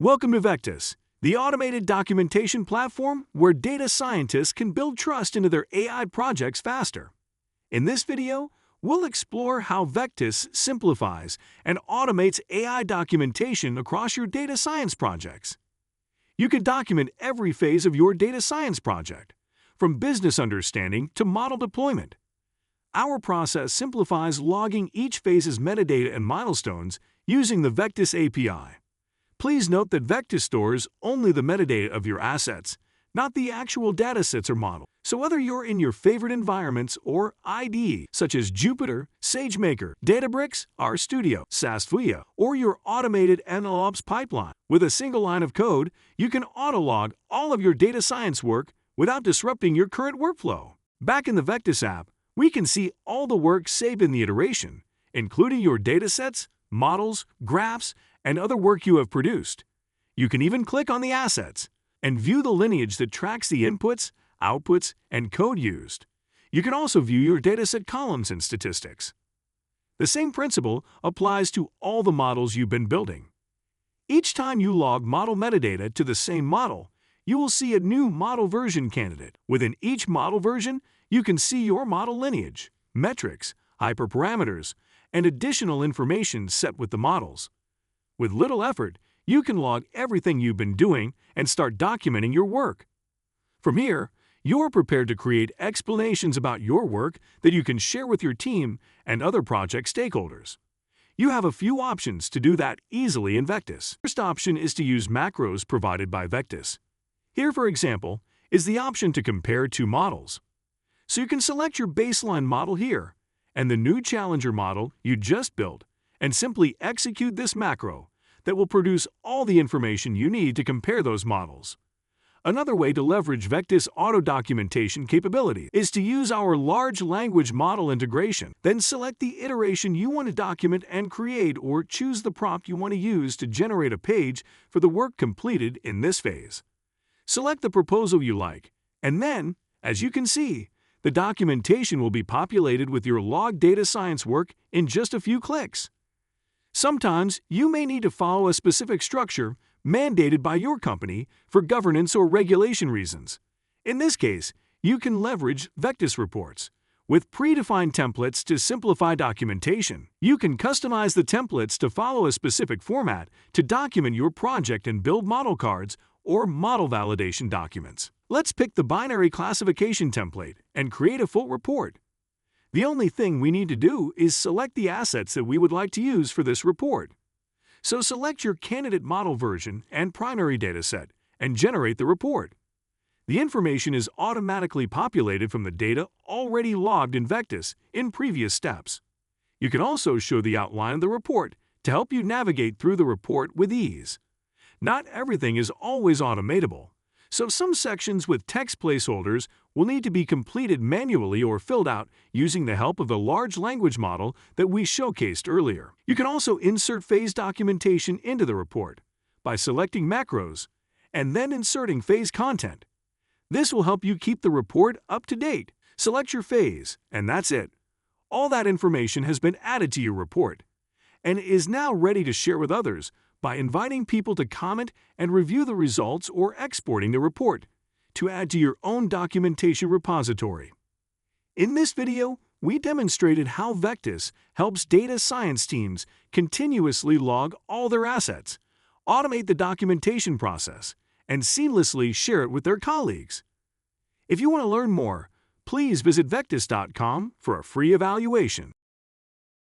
Welcome to Vectice, the automated documentation platform where data scientists can build trust into their AI projects faster. In this video, we'll explore how Vectice simplifies and automates AI documentation across your data science projects. You can document every phase of your data science project, from business understanding to model deployment. Our process simplifies logging each phase's metadata and milestones using the Vectice API. Please note that Vectice stores only the metadata of your assets, not the actual datasets or model. So whether you're in your favorite environments or IDE, such as Jupyter, SageMaker, Databricks, RStudio, SaaSFuya, or your automated MLOps pipeline, with a single line of code, you can auto-log all of your data science work without disrupting your current workflow. Back in the Vectice app, we can see all the work saved in the iteration, including your datasets, models, graphs, and other work you have produced. You can even click on the assets and view the lineage that tracks the inputs, outputs, and code used. You can also view your dataset columns and statistics. The same principle applies to all the models you've been building. Each time you log model metadata to the same model, you will see a new model version candidate. Within each model version, you can see your model lineage, metrics, hyperparameters, and additional information set with the models. With little effort, you can log everything you've been doing and start documenting your work. From here, you're prepared to create explanations about your work that you can share with your team and other project stakeholders. You have a few options to do that easily in Vectice. The first option is to use macros provided by Vectice. Here, for example, is the option to compare two models. So you can select your baseline model here and the new challenger model you just built and simply execute this macro that will produce all the information you need to compare those models. Another way to leverage Vectice auto-documentation capability is to use our large language model integration. Then select the iteration you want to document and create, or choose the prompt you want to use to generate a page for the work completed in this phase. Select the proposal you like, and then, as you can see, the documentation will be populated with your logged data science work in just a few clicks. Sometimes you may need to follow a specific structure mandated by your company for governance or regulation reasons. In this case, you can leverage Vectice reports. With predefined templates to simplify documentation, you can customize the templates to follow a specific format to document your project and build model cards or model validation documents. Let's pick the binary classification template and create a full report. The only thing we need to do is select the assets that we would like to use for this report. So select your candidate model version and primary dataset and generate the report. The information is automatically populated from the data already logged in Vectice in previous steps. You can also show the outline of the report to help you navigate through the report with ease. Not everything is always automatable, so some sections with text placeholders will need to be completed manually or filled out using the help of the large language model that we showcased earlier. You can also insert phase documentation into the report by selecting macros and then inserting phase content. This will help you keep the report up to date. Select your phase, and that's it. All that information has been added to your report and is now ready to share with others by inviting people to comment and review the results or exporting the report to add to your own documentation repository. In this video, we demonstrated how Vectice helps data science teams continuously log all their assets, automate the documentation process, and seamlessly share it with their colleagues. If you want to learn more, please visit Vectice.com for a free evaluation.